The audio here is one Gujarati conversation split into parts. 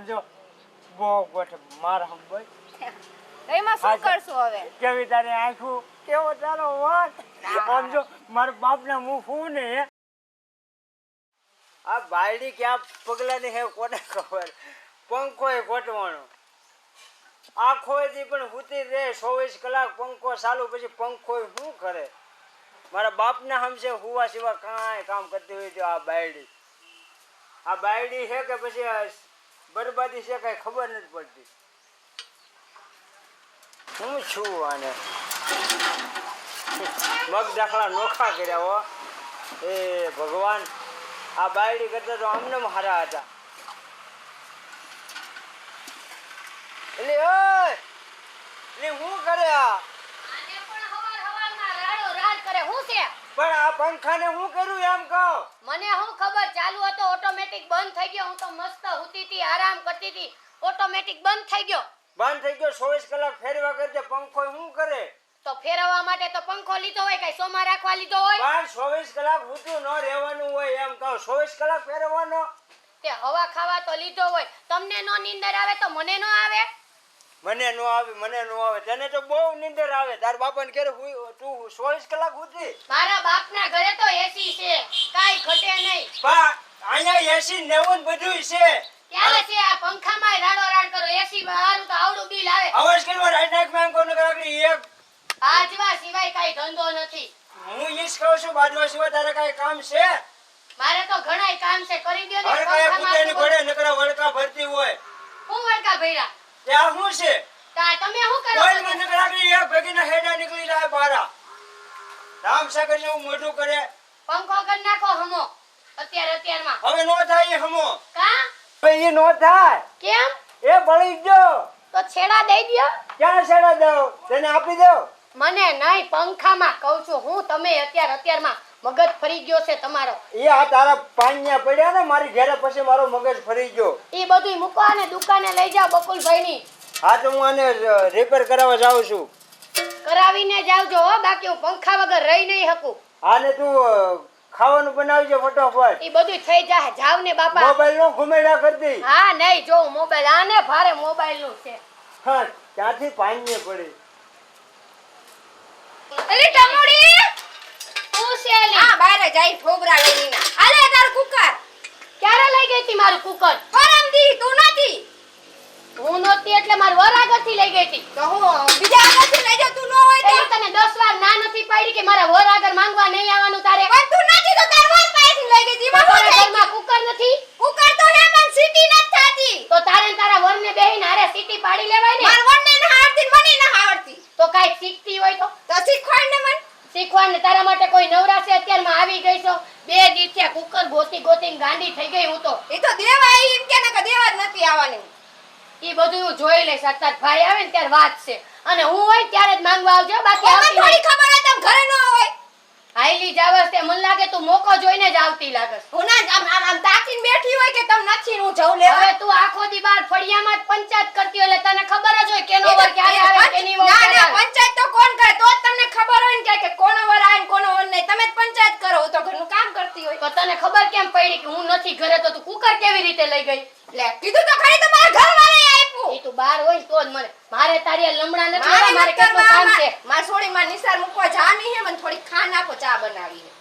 સમજો બહુ ગોઠ માર હંભાઈ એમાં શું કરશું હવે? કેવી તારી આંખું કેવો તારો વાત સમજો મારા બાપના મું ફૂ ને આ બાયડી ક્યાં પગલાની હે કોને ખબર પંખો એ ગોઠવાનો આખો દી પણ હુતી રે 24 કલાક પંખો ચાલુ પછી પંખો શું કરે મારા બાપના હમસે હુવા સિવા કાંઈ કામ કરતી હોય તો આ બાયડી છે કે પછી બરબાદી છે કઈ ખબર નથી પડતી હું છું આને મગ દાખલા નોખા કર્યા હો એ ભગવાન આ બાયડી કરતા તો આમને હારા હતા એટલે ઓય એટલે હું કરે આ આને પણ હવારમાં રાડો રાડ કરે હું છે? પણ આ પંખાને હું કર્યું એમ કહો મને હું ખબર ચાલુ હતો ઓટોમેટિક બંધ થઈ ગયો. હું તો મસ્ત હુતી હતી આરામ કરતી હતી ઓટોમેટિક બંધ થઈ ગયો. બંધ થઈ ગયો 24 કલાક ફેરવા કરજે પંખો શું કરે તો ફેરવવા માટે તો પંખો લીધો હોય કઈ સોમાં રાખવા લીધો હોય? પણ 24 કલાક ઊંચું ન રહેવાનું હોય એમ કહો 24 કલાક ફેરવવાનો તે હવા ખાવા તો લીધો હોય. તમને નો નીંદર આવે તો મને નો આવે? મને નો આવે તને તો બહુ નીંદર આવે તાર બાપાને કે તું 24 કલાક ઊંચી મારા બાપના ઘરે તો એસી છે કાઈ ઘટે નહીં. પણ અહીંયા એસી નેવું બધું છે ક્યારે છે આ પંખામાં રાડો રાડ કરો એસી હારું તો આવડું બિલ આવે. અવાજ કરવા રાઈટ નાખ મેં કોને કરાવી એક આજવા સિવાય કાઈ ધંધો નથી. હું ઈસ કહું છું બાજવા સિવાય તારે કાઈ કામ છે મારે તો ઘણાય કામ છે કરી દ્યો ને. હવે કાઈ કુટેની ઘોડે નકરા વળકા ભરતી હોય હું વળકા ભર્યા ત્યાં શું છે તા તમે શું કરો કોઈ મને નકરાવી એક ભેગીના હેડા નીકળી જાય બારા રામ સાગર જેવું મોઢું કરે પંખો કરી નાખો હમો અત્યારમાં હવે નો થાય હમો કા ભાઈ નો થાય કેમ એ બળી ગયો તો છેડા દઈ દ્યો. ક્યાં છેડા દઉં તને આપી દઉં મને નહીં પંખામાં કહું છું હું. તમે અત્યારમાં મગજ ફરી ગયો છે તમારો. એ આ તારા પાણિયા પડ્યા ને મારી ઘરે પછી મારો મગજ ફરી ગયો એ બધું મૂકો અને દુકાને લઈ જાઓ બકુલભાઈ ની. હા તો હું આને રિપેર કરાવવા જાઉં છું કરાવીને જાવજો હો બાકી હું પંખા વગર રહી નહીં શકું. આને તું ખાવાનું બનાવજે ફટાફટ એ બધું થઈ જાય જાવ ને બાપા. મોબાઈલ નો ઘુમેડા કરી દે હા નહીં જો મોબાઈલ આને ભારે મોબાઈલ નું છે. હા ક્યાંથી પાણીએ પડી અલી ટમોડી હું છે અલી? હા બહાર જાય ઠોબરા લઈને ના આલે તાર કુકર ક્યારે લઈ ગઈ હતી મારું કુકર? પરમ દી તું નથી હું નહોતી એટલે મારું વર આગળથી લઈ ગઈ હતી. તો હું બીજા આગળથી લઈ જાઉં તું ન હોય તો એટલે તને 10 વાર ના નથી પાડી કે મારા વર આગળ માંગવા નહીં આવવાનું તારે? પણ તું નથી તો તાર વર પાસેથી લઈ ગઈ જીમાં તારા શું ઘરમાં કુકર નથી કુકર તો હે પણ સીટી નથી થાતી તો તારે ને તારા વરને બેહીને હારે સીટી પાડી લેવાય ને. માર વનને ના આવડતી મને ના આવડતી તો કાઈ શીખતી હોય તો શીખવાડ ને મને શીખવાડને તારા માટે કોઈ નવરાશે અત્યારમાં આવી ગઈ છો. 2 દિવસ થયા કુકર ગોતીને ગાંડી થઈ ગઈ હું તો. એ તો દેવા એમ કે ના કે દેવા જ નથી આવવાની ઈ બધું હું જોઈ લઈશ. અત્યારે ભાઈ આવે ને ત્યારે વાત છે અને હું હોય ત્યારે જ માંગવા આવજો બાકી મને આવતી થોડી નહીં. ખબર હોય તમ ઘરે ન હોય હાઈલી જાવસ તે મને લાગે તું મોકો જોઈને જ આવતી લાગસ. હું ના આમ તાકીને બેઠી હોય કે તમ નથી હું જઉં લેવા હવે તું આખો દી બાર ફળિયામાં જ પંચાયત કરતી હોય એટલે તને ખબર જ હોય કેનો વર ક્યારે આવે કેની વહુ ના ક્યારે ના આવે. પંચાયત તો કોણ કરે તો જ તમને ખબર હોય ને કે કોનો વર આવે ને કોનો વર નહીં તમે જ પંચાયત કરો હું તો ઘરનું કામ કરતી હોય તો તને ખબર કેમ પડી કે હું નથી ઘરે તો તું કુકર કેવી રીતે લઈ ગઈ? લે કીધું તો ખરી તમારા ઘરવાળાએ આપ્યું ઈ તું બાર હોય ને તો જ મને મારે તારી આ લમડા નથી લેવા, મારે કેટલું કામ છે. માર સોડી માં નિસાર મૂકવા જામી હે મને થોડી ખાંડ આપો ચા બનાવીને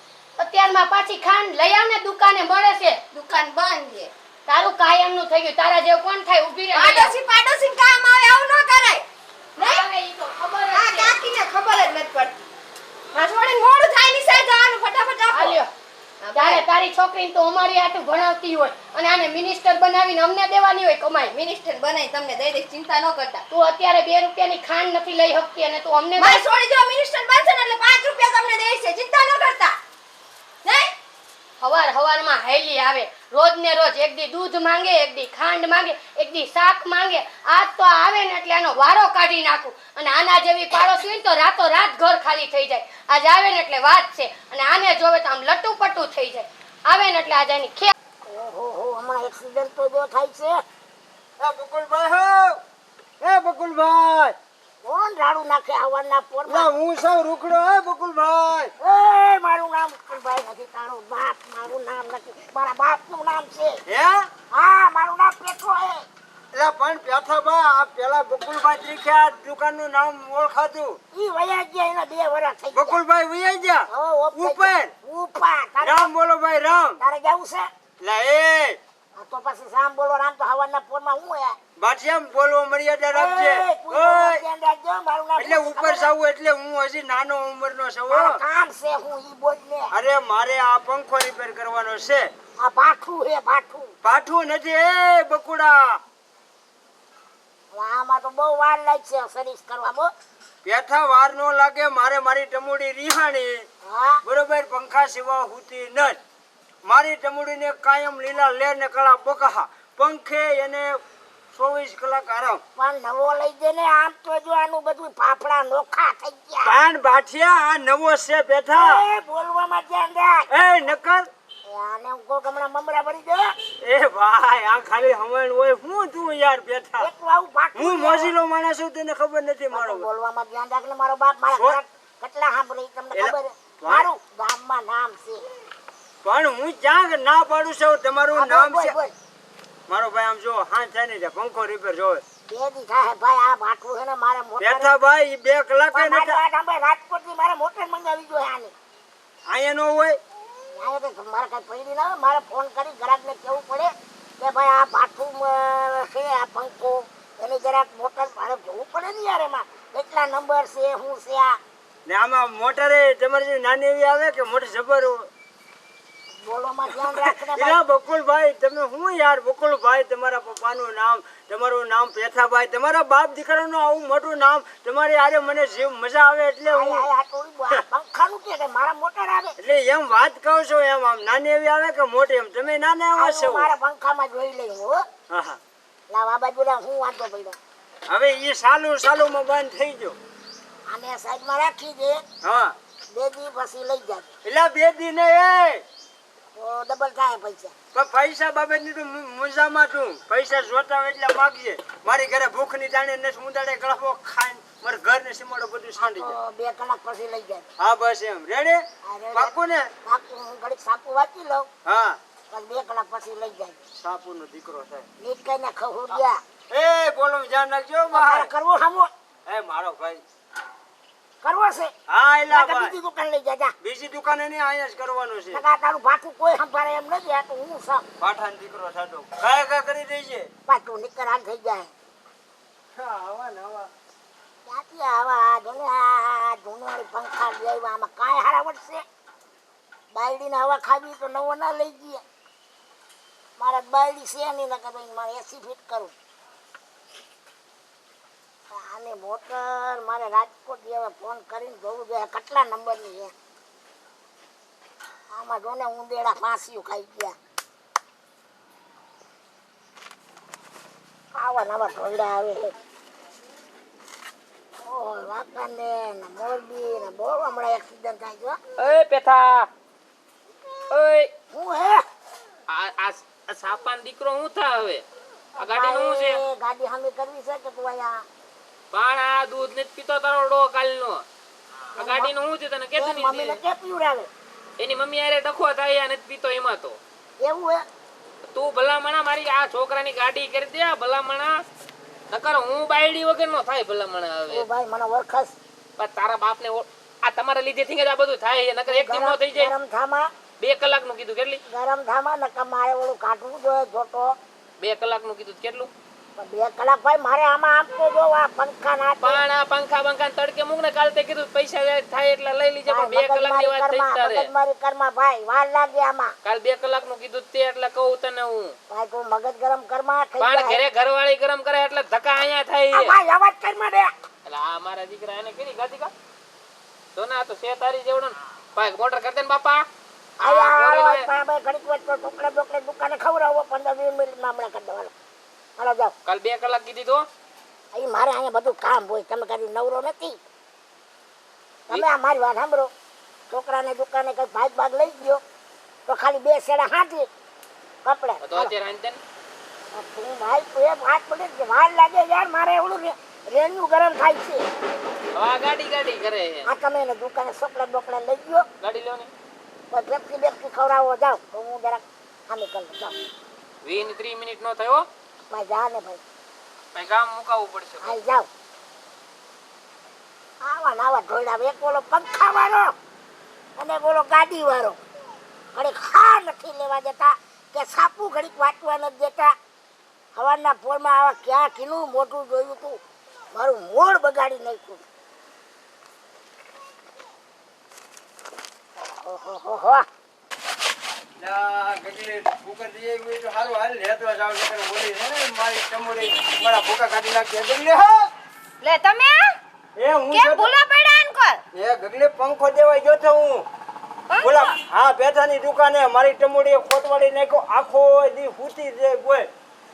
અત્યારમાં પાછી ખાંડ લઈ આવ ને દુકાને મળે છે. દુકાન બંધ છે તારું કાયમ નું થઈ ગયું. તારા જેવું કોણ થાય? ઊભી રહે. પાડોશી કામ આવે આવું ન કરાય આવે ઈ તો ખબર જ આ છે. કાકીને ખબર જ નથી પડતી માર સોડી મોડું થાય નિસાર જવાનું ફટાફટ આપો હાલ્યો. ત્યારે તારી છોકરીને તો અમારી હાટું ભણાવતી હોય અને આને મિનિસ્ટર બનાવીને અમને દેવાની હોય કમાઈ. મિનિસ્ટર બનાવી તમને દઈ દઈશ ચિંતા ન કરતા તું અત્યારે 2 રૂપિયાની ખાંડ નથી લઈ શકતી અને તું અમને મારી સોડી જો મિનિસ્ટર બનશે ને એટલે 5 રૂપિયા તમને દઈશ ચિંતા ન કરતા નહીં હવારમાં હાઈલી આવે રોજ ને રોજ એક દી દૂધ માંગે, એક દી ખાંડ માંગે, એક દી શાક માંગે. આજ તો આવે ને એટલે આનો વારો કાઢી નાખું અને આના જેવી પાડોશી હોય ને તો રાતો રાત ઘર ખાલી થઈ જાય. આજ આવે ને એટલે વાત છે અને આને જોવે તો આમ લટુપટુ થઈ જાય. આવે ને એટલે આજ એની ખે ઓહો હમણાં એક્સિડન્ટ તો જો થાય છે. એ બકુલભાઈ કોણ રાડું નાખે આવવાના પોરમાં? ના હું સૌ રૂખડો હે બકુલભાઈ એ મારું નામ કુલભાઈ નથી, તારો બાપ મારું નામ નથી, મારા બાપનું નામ છે. હે હા મારું નામ પેટ્રો હે. આ પેલા બકુલભાઈ તરીકે આ દુકાનનું નામ ઓળખાતું. ઈ વયા ગયા એના 2 વર્ષ થઈ ગયા. બકુલભાઈ વૈયા ગયા હો, ઓફ થઈ ઉપર. ગયા. ઉપર. રામ બોલો ભાઈ રામ. તારે જાવું છે? લે એ આ તો પછી રામ બોલો રામ તો હવારના પોરમાં હું હે? બાઠિયામ બોલવો મર્યાદા રાખજે. એ, તું ઓય ધ્યાન રાખજો, મારું નામ એટલે શું ઉપર ખબર છે? જાવું એટલે હું હજી નાનો ઉંમરનો છું હો. મારે કામ છે હું ઈ બોલ ને. અરે મારે આ પંખો રિપેર કરવાનો છે. આ ભાઠું હે ભાઠું. પાઠું નથી એ બકુડા. હવે આમાં તો બહુ વાર લાગશે સર્વિસ કરવા બો. બેઠા વાર નો લાગે. મારે મારી ટમુડી રિહાણી હા બરોબર પંખા સિવા હુતી ન. મારી ટમુડીને કાયમ લીલા લેર ને કળા બકહા પંખે એને 24 કલાક આરામ. પણ નવો લઈ દે ને. આમ તો જો આનું બધું ફાફડા નોખા થઈ ગયા. કાન બાઠિયા આ નવો છે બેઠા. એ બોલવામાં ધ્યાન રાખ. એ નકર એ આને હું કોક હમણાં મમરા ભરી દે. એ ભાઈ આ ખાલી હમણ હોય હું તું યાર બેઠા. એટલું આવું ભાઠું હું છે. મોજીલો માણસ છું તને ખબર નથી મારો. પાછું બોલવામાં ધ્યાન રાખ ને. મારો બાપ મારા શું? ઘરે કેટલા સાંભળી તમને એલા, ખબર છે? ભાઈ. મારું ગામમાં નામ છે. પણ હું ક્યાં ના પાડું છું તમારું હા, નામ બોલ, છે. બોલ. મારો ભાઈ આમ જો હા થાય ને પંખો રિપેર જોવે. 2 દી થાય ભાઈ આ ભાઠું છે ને મારે મોટર. બેઠા ભાઈ 2 કલાકે પણ મારી નથી વાત સાંભળ, રાજકોટથી મારે મોટર મંગાવી જોઈએ આની. અહીંયા નો હોય. અહીંયા તો મારે કઈ પડી ના હોય. મારે ફોન કરી ગ્રાહકને કહેવું પડે કે ભાઈ આ ભાઠું છે આ પંખો એની જરાક મોટર મારે જોવું પડે ને યાર. એમાં કેટલા નંબર છે શું છે આ. ને આમાં મોટરે તમારી જેવી નાની એવી આવે કે મોટી જબર હોય? બોલવામાં ધ્યાન રાખને ભાઈ. એલા બકુલભાઈ તમે હું યાર બકુલભાઈ તમારા પપ્પાનું નામ તમારું નામ પેથાભાઈ તમારા બાપ દીકરાનું આવું મોટું નામ તમારી આરે મને જીવ મજા આવે એટલે હું આ થોડી આ પંખાનું કે મારા મોટર આવે. એટલે એમ વાત કહું છું એમ આમ નાની એવી આવે કે મોટી એમ તમે નાના એવા આ છો. હું મારા પંખામાં જોઈ લઈ હો. હા હા લાવ આ બાજુ લાવ. હું વાંધો પડ્યો. હવે એ સાલુમાં બંધ થઈ ગયો. આને સાઈડમાં રાખી દે. હા 2 દી પછી લઈ જાય એટલે 2 દી ને એ તો ડબલ થાય પૈસા. પણ પૈસા બાબતની તો મુજામાં છું. પૈસા જોતા હોય એટલે માગજે. મારી ઘરે ભૂખની જાણે ને મુંદાડે ગળફો ખાઈને મારા ઘર ને સીમાડો બધું સાંડી જાય. તો 2 કલાક પછી લઈ જાય. હા બસ એમ રેડે પાકું ને. બાકી હું ઘડીક સાપુ વાંચી લઉં હા પણ 2 કલાક પછી લઈ જાય. સાપુનો દીકરો થાય. નીટ કઈ ના ખવડ્યા. એ બોલો ધ્યાન રાખજો મારે કરવો સામો એ મારો ભાઈ. કરવો છે. હા એલા નકર ભાઈ બીજી દુકાન લઈ જા જા. બીજી દુકાને નહીં અહીંયા જ કરવાનું છે. નકર તારું ભાઠું કોઈ સંભાળે એમ નથી. આ તો હું સાપ પાઠાનો દીકરો થતો કયા કરી દેજે. પાછું નિકરાન થઈ જાય. હા આવા ને આવા. ક્યાંથી આવા જોને આ જૂનવાળી પંખા લઈ આવ્યા. આમાં કાંઈ હારા વધશે. બાયડીને હવા ખાવી તો નવો ના લઈ જઈએ. મારા બાયડી છે નહીં નકર ભાઈ મારે એસી ફિટ કરું. આને મોટર મારે રાજકોટ હવે ફોન કરીને જોવું જોઈએ કેટલા નંબરની છે. આમાં જોને ઉંદેડા ફાંસીઓ ખાઈ ગયા. આવા નવા ઢોલડા આવે છે. ઓય વાંકાને ને મોરબી ને બહુ હમણાં એક્સિડન્ટ થાય છે હો. ઓય પેથા ઓય હું હે આ સાપાન દીકરો હું થા હવે આ ગાડી નું છે ભાઈ, ગાડી હમી કરવી છે કે તું અહીંયા પણ આ દૂધ નથી પીતો તારો ડો કાલનો આ ગાડી નું હું છે તને કેતું મમ્મીને નહીં કે પીવડાવે એની મમ્મી આરે ડખો થાય નથી પીતો એમાં તો એવું હે. તું ભલામણા મારી આ છોકરાની ગાડી કરી દે આ ભલામણા નકર હું બાયડી વગર નો થાય ભલામણા ઓ હવે ભાઈ મને ઓળખસ. પણ તારા બાપને આ તમારા લીધે થી જ આ બધું થાય છે. નકર એક દી નો થઈ જાય ગરમ થામા 2 કલાક નું કીધું કેટલી ગરમ થામા નકર મારે ઓલું કાઢવું જોઈએ જોતો. 2 કલાક નું કીધું કેટલું પણ 2 કલાક ભાઈ મારે આમાં આમ તો જો આ પંખા ના પણ આ પંખા બંખા તડકે મૂક ને કાલ તે કીધું પૈસા થાય એટલે લઈ લીજે પણ 2 કલાક ની વાત થઈ તારે મગજમારી કરમાં ભાઈ વાર લાગે આમાં. કાલ 2 કલાક નું કીધું તે એટલે કહું તને હું ભાઈ તું મગજ ગરમ કરમાં થઈ પણ જાય. ઘરે ઘરવાળી ગરમ કરે એટલે ધક્કા અહીંયા થાય આ છે ભાઈ અવાજ કરમાં દે. એટલે આ મારા દીકરા એને કેની ગાદી કા તો ના તો છે તારી જેવડો ને ભાઈ મોટર કર દે ને બાપા આયા આ હાલો બોરીને ભાઈ ઘડીક વાર તો ઢોકળે બોકળે દુકાને ખવડાવો 15-20 મિનિટમાં હમણાં કરી દેવાનો. હાલો જાઓ. કાલ 2 કલાક કીધી તો અહીં મારે અહીંયા બધું કામ હોય. તમે કદી નવરો નથી. તમે આ મારી વાત સાંભળો. છોકરાને દુકાને કઈ ભાગ લઈ ગયો તો ખાલી 2 શેડા હાથી કપડે. તો અત્યારે આને તને તું ભાઈ તું એક વાત પડે કે વાર લાગે યાર. મારે એવડું રેન્યુ ગરમ થાય છે. હવે આ ગાડી કરે છે આ તમે એને દુકાને ચોકલેટ બોકલેટ લઈ ગયો ગાડી લ્યો ને તો બેક્સી ખવડાવો જાઓ તો હું જરાક આમે કરી લઉં. જાઓ 20 ની 30 મિનિટ નો થયો ભાઈ જા ને ભાઈ. ભાઈ ગામ મુકાવવું પડશે હાલ જાઓ આવા નાવા ઢોળા એક બોલો પંખા વાળો અને બોલો ગાડી વાળો ઘડીક ખા નથી લેવા દેતા કે સાપુ ઘડીક વાટવા નથી દેતા સવારના પોરમાં આવા ક્યાં કીનું મોઢું જોયું તું મારું મોડ બગાડી નાખ્યું ઓહો લા ગગલે કુકર દઈએ હોય તો હારું હાલ લેતો જાવ નકર બોલી છે ને મારી ટમોડી મારા ભૂકા કાઢી નાખી ગગલે હા લે તમે એ હું કેમ ભૂલા પડ્યા અંકલ એ ગગલે પંખો દેવા ગયો તો હું બોલા હા પેથાની દુકાને મારી ટમોડીએ ખોટવાડી નાખ્યો આખો દી ફૂટી જાય બોય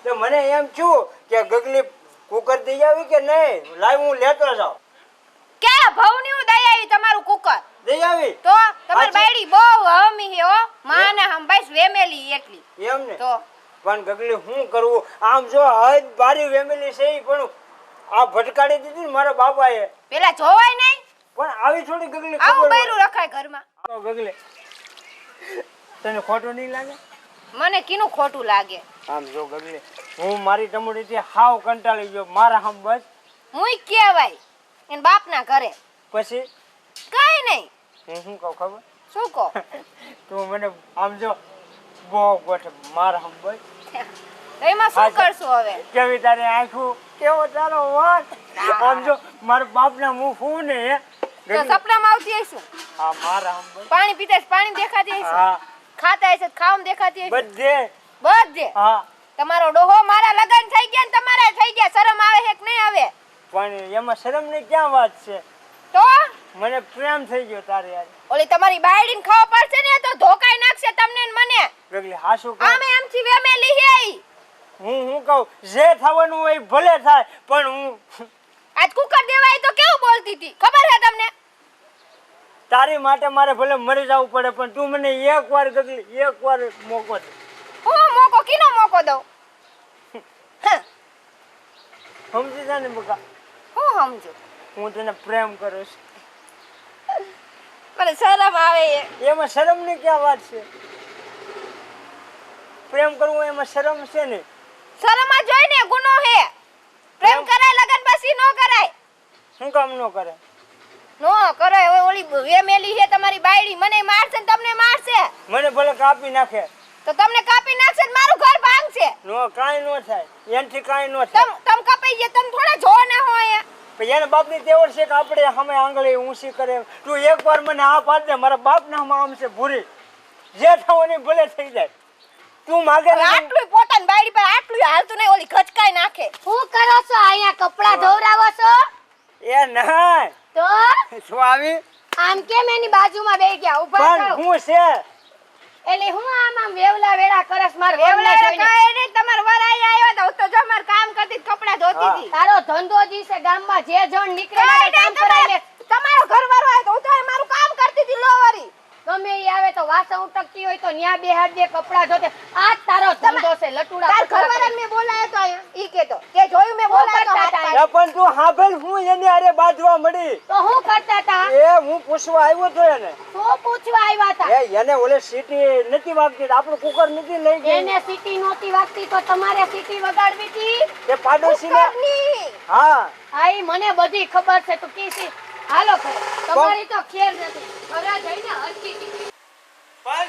તો મને એમ થયું કે ગગલી કુકર દઈ આવી કે નહીં લાવ હું લેતો જાવ કે ભવની હું દઈ આવી તમારું કુકર દઈ આવી તો તમારી અચ્છા. બાયડી બહુ હમી હે હો માને હંભાઈસ વેમેલી એકલી એમ ને તો પણ ગગલી શું કરવું આમ જો હદ બારી ફેમિલી છે ઈ પણ આ ભટકાડી દીધી ને મારા બાપાએ પેલા જોવાય નહીં પણ આવી થોડી ગગલી આવું ખબર બૈરું રખાય ઘરમાં હોય. ગગલે તને ખોટું નહીં લાગે મને કીનું ખોટું લાગે આમ જો ગગલે હું મારી ટમોડીથી હાવ કંટાળી ગયો મારા હમ બસ મુઈ કેવાય એન બાપના ઘરે પછી કઈ નહીં હું શું કહું ખબર શું કહો તું મને આમ જો બહુ ગોઠ મારા હમ બસ એમાં શું કરશું હવે કેવી તારી આંખું કેવો તારો વાત આમ જો મારા બાપના મું ફૂ ને તો સપનામાં આવતી હશું હા મારા હમ બસ પાણી પીતા હશે, પાણી દેખાતી હશે હા ખાતા હશે ખાવામાં દેખાતી હશે બધે બધે હા તમારો ડોહો મારા લગન થઈ ગયા ને તમારા થઈ ગયા શરમ આવે છે કે નહીં આવે પણ એમાં શરમની ક્યાં વાત છે તો મને પ્રેમ થઈ ગયો તારી યાર ઓલી તમારી બાયડીને ખાવા પડશે ને તો ધોકાઈ નાખશે તમને ને મને ગગલી હાસુ કહું આમે એમથી વેમેલી હે ઈ. હું કહું જે થવાનું હોય એ ભલે થાય પણ હું આજ કુકર દેવાય તો કેવું બોલતી હતી ખબર છે તમને તારી માટે મારે ભલે મરી જવું પડે પણ તું મને એકવાર ગગલી એકવાર મોકો દે હું મોકો કીનો મોકો દઉં હા, સમજી જા ને બકા હું સમજુ હું તને પ્રેમ કરું છું મને શરમ આવે છે. એમાં શરમની ક્યાં વાત છે પ્રેમ કરવું એમાં શરમ છે ને શરમ જ હોય ને ગુનો હે પ્રેમ કરાય લગન પછી નો કરાય શું કામ ન કરે નો કરાય હવે ઓલી વેમેલી છે તમારી બાયડી મને મારશે ને તમને મારશે મને ભલે કાપી નાખે તો તમને કાપી નાખશે ને મારું ઘર ભાંગશે નો કાંઈ ન થાય એનથી કાંઈ ન થાય તમ કપાઈ ગયા તમે થોડા જો ને હોય પણ એના બાપની તેવડ છે કે આપણે સામે આંગળી ઊંચી કરે તું એકવાર મને આ પાડ દે મારા બાપના આમ આમ છે ભૂરી જે થવાની ભલે થઈ જાય તું માગે ને આટલું પોતાની બાયડી પર આટલું હાલતું નહીં ઓલી ખચકાઈ નાખે શું કરો છો અહીંયા કપડા ધોવરાવો છો એ ના તો શું આવી આમ કેમ એની બાજુમાં બેહી ગયા ઊભા પણ થાવ હું છે એટલે હું આમ વેવલા વેડા કરસ માર વેવલા વરને જોઈને. કાંઈ નહીં તમાર વર આઈ આવ્યો તો હું તો જો માર કામ કરતી કપડા ધોતી હતી તારો ધંધો જી છે ગામમાં જે જણ નીકળે મારે કામ કરાવી લે તમારો ઘરવાળો આવ્યો તો હું તો મારું કામ કરતી હતી લોવરી ગમે ઈ આવે તો વાસણ ઉટકતી હોય તો ન્યા બેહાડ દે કપડા ધોતે આ જ તારો ધંધો છે લટુડા તાર કપડાં ઘરવાળાને કરે. મેં બોલાયો તો અહીંયા ઈ કેતો કે જોયું મેં બોલાયો તો હાથ પાડ્યો. એ પણ તું હાંભળ હું એને અરે બાંધવા મળી તો હું કરતા તા એ હું પૂછવા આવ્યો તો એને શું પૂછવા આવ્યા તા એને ઓલે સીટી નથી વાગતી આપણું કુકર નથી લઈ ગઈ એને સીટી નહોતી વાગતી તો તમારે સીટી વગાડવી હતી એ પાડોશીને કુકરની. હા આઈ મને બધી ખબર છે તું કીસી હાલો ઘરે તમારી તો ખેર નથી ઘરે જઈને હરકી ટીકી પણ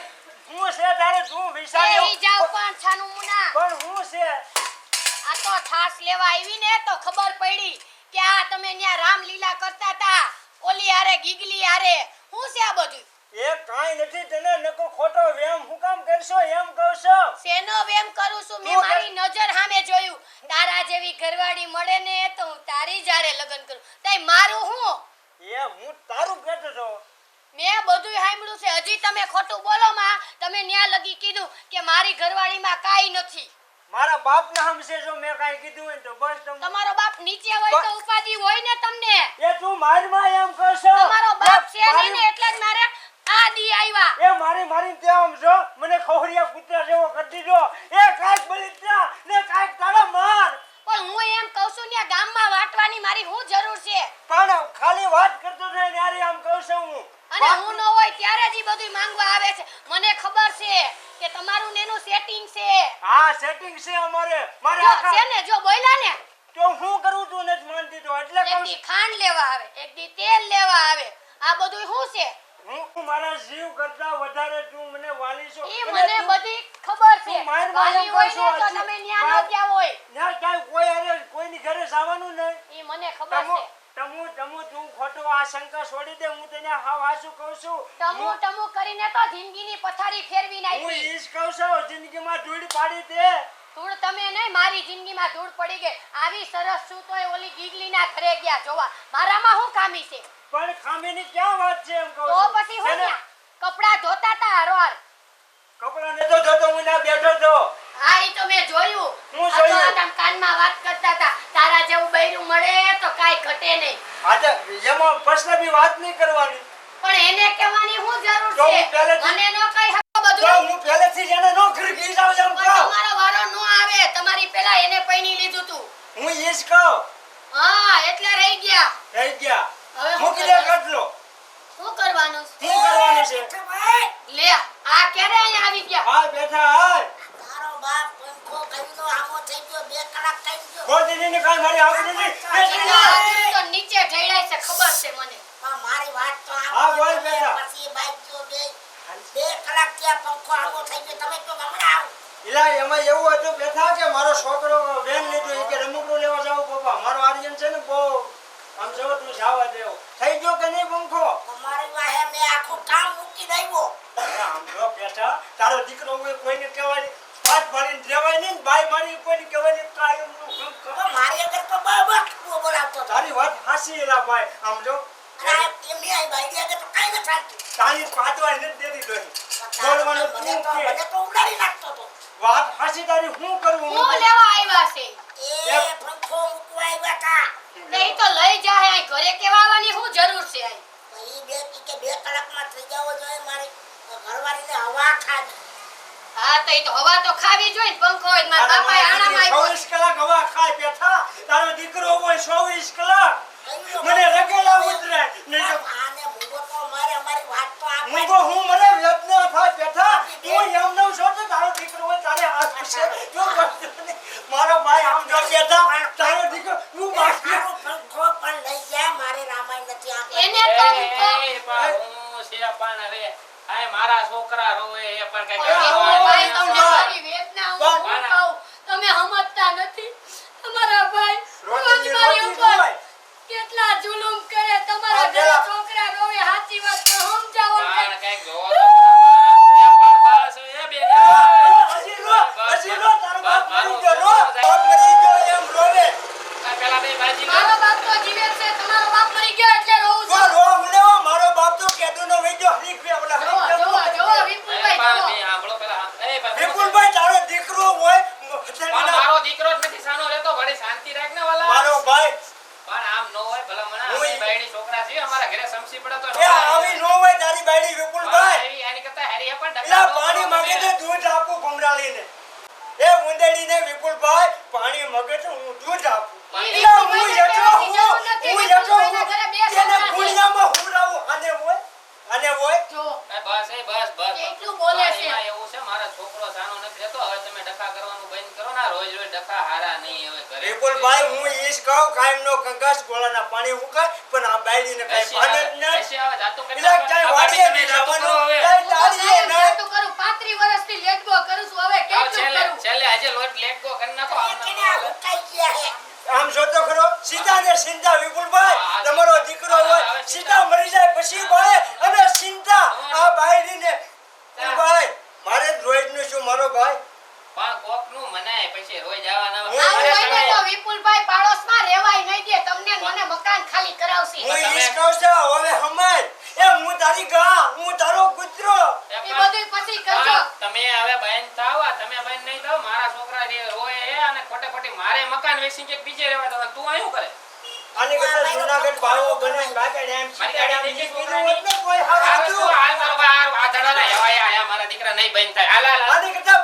હું છે તારે તું એ વિચાર્યો ઈ જાવ પણ છાનું મુના પણ હું છે આ તો છાસ લેવા આવી ને તો ખબર પડી કે આ તમે ન્યા રામલીલા કરતા તા ઓલી હારે ગીગલી હારે હું છે આ બધું એ કાંઈ નથી તને નકો ખોટો વેમ હું કામ કરશો એમ કહું છો શેનો વેમ કરું છું મેં તું મારી નજર સામે જોયું તારા જેવી ઘરવાળી મળે ને તો હું તારી જારે લગન કરું તઈ મારું હું એ હું તારું કહેતો તો મેં બધું સાંભળ્યું છે હજી તમે ખોટું બોલો માં તમે ન્યા લગી કીધું કે મારી ઘરવાળીમાં કાઈ નથી મારા બાપના હમશે જો મેં કાંઈ કીધું હોય ને તો બસ તમે તમારો બાપ નીચે હોય તો ઉપાધિ હોય ને તમને એ તું મારમાં એમ કરશો તમારો બાપ છે નહીં ને એટલે જ મારે આ દી આવ્યા એ મારી તે આમ જો મને ખોરિયા કૂતરા જેવો કરી દીધો એ કાંઈક બળિત્રા ને કાંઈક તારા માર પણ હું એમ કહું છું ને ગામમાં વાટવાની મારી શું જરૂર છે પણ ખાલી વાત કરતો જાય ને યાર આમ કહું છું હું અને હું ન હોય ત્યારે જ ઈ બધું માંગવા આવે છે મને ખબર છે કે તમારું ને એનું સેટિંગ છે હા સેટિંગ છે અમારે મારે જો આખા છે ને જો બોલ્યા ને તો હું કરું તું નથી માનતી તો એટલે એક કહું દી ખાંડ લેવા આવે એક દી તેલ લેવા આવે આ બધું શું છે હું મારા જીવ કરતા વધારે તું મને વાલી છો ઈ અને મને તું- બધી ખબર છે તું માર વાલી માર હોય ને તો હજી- તમે ન્યા ન માર- ગયા હોય ના ક્યાંય કોઈ હારે કોઈની ઘરે જવાનું નહીં ઈ મને ખબર તમુ છે તમુ તું ખોટો આ શંકા છોડી દે હું તને હાવ હાચું કહું છું ટમુ ટમુ કરીને તો જિંદગીની પથારી ફેરવી હું નાખી ઈજ કહું છું જિંદગીમાં ધૂળ પાડી દે ધૂળ તમે નહીં મારી જિંદગીમાં ધૂળ પડી ગઈ આવી સરસ છું તોય ઓલી ગીગલીના ઘરે ગયા જોવા મારામાં શું ખામી છે પણ ખામીની ક્યાં વાત છે એમ કહું તો છું પછી હું જેને ક્યાં કપડા ધોતા તા હરવાર કપડાં નતો ધોતો હું ના બેઠો તો હા ઈ તો મેં જોયું હું આ તો જોયું? આ તમ કાનમાં વાત કરતા તા તારા જેવું બૈરું મળે તો કાઈ ઘટે નહીં આજે એમાં પ્રશ્ન બી વાત નહીં કરવાની પણ એને કહેવાની શું જરૂર તો છે હું પહેલેથી- મને નો કઈ હકો તો બધું હું પહેલેથી જ એને નો ઘર ઘી જાઉં એમ પણ કહું તમારો વારો નો આવે તમારી પેલા એને પૈણી લીધું તું હું ઈજ કહું હા એટલે રહી ગયા થઈ ગયા હવે શું મૂકી દે કરવાનું? કટલો શું કરવાનું છે? શું કરવાનું છે ભાઈ લે આ ક્યારે અહીંયા આવી ગયા હાલ બેઠા હાલ તારો બાપ પંખો કઈનો આમો થઈ ગયો 2 કલાક થઈ ગયો ગોદીની ની કાંઈ મારી આવડી નહીં કેટલા આદમી તો નીચે ઢળાય છે ખબર છે મને પણ મારી વાત તો હા, બોલ આમ બેટા. પછી બાઈક જો 2 કલાક ત્યાં પંખો આમો થઈ ગયો તમે તો હમણાં આવો ઇલા એમાં એવું હતું બેઠા કે મારો છોકરો વેન લીધું કે રમકડું લેવા જાવ પપ્પા મારો આર્યન છે ને બહુ આમ જો તું જાવા દેવો થઈ ગયો કે નહીં પંખો તમારી વાહે મેં આખું કામ મૂકી દઈવો આમ જો બેઠા તારો દીકરો હોય કોઈને કહેવાની વાત મારીને રહેવાય નહીં ને બાઈ મારી કોઈને કહેવાની કાયમનું કામ કર. તો મારી આગળ તો બહુ બોલાવતો હતો તારી વાત હાસી એલા ભાઈ આમ જો અને આ એમની આ બાઈ આગળ તો કાંઈ ન ચાલતું તારી પાડવા નથી દેતી તોય બોલવાનું મને તું તો કે મને તો ઉડાડી નાખતો હતો વાત હાસી તારી હું કરવું હું લેવા આવ્યા છે એ પંખો મૂકવા આવ્યા હતા નહીં તો લઈ જાય અહીં ઘરે કેવા આવવાની શું જરૂર છે અહીં ઈ કે 2 કલાકમાં થઈ જાવો જોઈએ મારી ઘરવાળીને હવા ખાધી હા તો ઈ તો હવા તો ખાવી જોઈએ ને પંખો હોય ને મારા બાપાએ આણામાં આવ્યો 24 કલાક હવા ખાય બેઠા તારો દીકરો હોય 24 કલાક કઈ મને રગેલા ઉતરે નહીં તો આને મૂંગો તો મારે અમારી વાત તો આ મૂંગો હું મને વેદના થાય બેઠા હું એમ નવ છો તો તારો દીકરો હોય તારે હાથ છે જો મારો ભાઈ આમ જો બેઠા તારો દીકરો હું બાકી મારો પંખો પણ લઈ ગયા મારે રામાયણ નથી આ એને તો મૂકો. એ બા, હું છે પણ રે આ મારા છોકરા રોવે એ પણ કઈ પણ કહેવાનું એવું ભાઈ નહીં. તમને મારી વેદના હું શું પણ- કહું? તમે સમજતા નથી તમારા ભાઈ રોજ રોટલી મારી રોટી ઉપર હોય. કેટલા જુલુમ કરે તમારા આ ઘરે પેલા- છોકરા રોવે સાચી વાત તો સમજાવો ને પણ કંઈક. કંઈક જોવો તો ખરા. એ પણ બસ એ બેન. હજી રો તારો બાપ મરી ગયો રો બાપ મરી ગયો એમ રોવે આ પેલા બે બાજી લો. મારો બાપ તો જીવે છે તમારો બાપ મરી ગયો એટલે રોઉં તો છું રો ઉલેવો મારો બાપ તો કેદુનો વૈદ્યો હરીખ વે ઓલા જોવો હરીખ જોવો વે. જોવો એ વિપુલભાઈ પણ જોવો બે સાંભળો પેલા. એ પણ વિપુલભાઈ તારો દીકરો હોય પણ મારો દીકરો જ નથી સાનો રહેતો વળી શાંતિ રાખ ને વાલા. મારો ભાઈ પણ આમ નો હોય ભલામણા હું- અમે બાયડી છોકરા છીએ અમારા ઘરે સમસી પડે તો એ આવી નો હોય તારી બાયડી વિપુલભાઈ એવી એની કરતા હેરી પણ એલા ડખા પાણી નો માંગે તમે. તો દૂધ આપું ભમરાળીને એ ઉંદેડીને વિપુલભાઈ પાણી માંગે તો હું દૂધ આપું ઈ એલા હું વિપુલભાઈને યજો કહેવાની જરૂર નથી. હું વિપુલભાઈના ઘરે બે એને છોકરા છે. ગુણિયામાં હુરાવું આને હોય જો એ બસ એ બસ બસ કેટલું બોલે છે. પાણીમાં એવું છે મારા છોકરો સાનો નથી રહેતો હવે તમે ડખા કરવાનું બંધ કરો ના રોજ રોજ ડખા હારા નહીં હવે ઘરે વિપુલભાઈ હું ઈશ કહું કાયમ નો કંકાસ ગોળાના પાણી ઉકાય પણ આ બાયડીને કઈ ભાન જ નહીં એસી આવે જાતું કરી એલા નાખો. ક્યાંય આ વાડીએ તમે નહીં જાતું કરો જવાનું હવે. ક્યાંય દાડીએ સાહેબ, નહીં જાતું કરું 35 વર્ષથી લેટગો કરું છું હવે આવ કેટલું છેલ્લે કરું છેલ્લે આજે લોટ લેટકો કરી નાખો કેને આ ઉઠાઈ ગયા હે આમ જોતો ખરો સીધા ને સિંધા વિપુલભાઈ હા, તમારો દીકરો હા, હોય હવે સીધા મરી જાય પછી ભાઈ અને સિંધા આ બાયડીને ભાઈ મારે રોજનું શું મારો ભાઈ પણ કોકનું મનાય પછી રોજ આવવાના હું આવું અરે હોય ને તમે- તો વિપુલભાઈ પાડોશમાં રહેવાય નહીં દે તમને ને મને મકાન ખાલી કરાવશે હું તમે- ઈશ કહું છું હવે હમાય એ હું તારી ગા હું તારો કૂતરો એ એ પણ- બધું પછી કરજો હા, તમે હવે બેન થાવ આ તમે બેન નહીં થાવ મારા છોકરા રોય હે અને ખોટે ખોટી મારે મકાન વેચી કે બીજે રહેવા દો તું આયું કરે આની કરતા જૂનાગઢ ભાવો બનાવીને બાકી એમ મારી સીધા ગાડી એમ દેખી કીધું હોત ને કોઈ હાલ હારું તું હાલ મારો ભાઈ આ ધડાના આયા મારા દીકરા નહીં બેન થાય હાલ હાલ હાલ. આની કરતા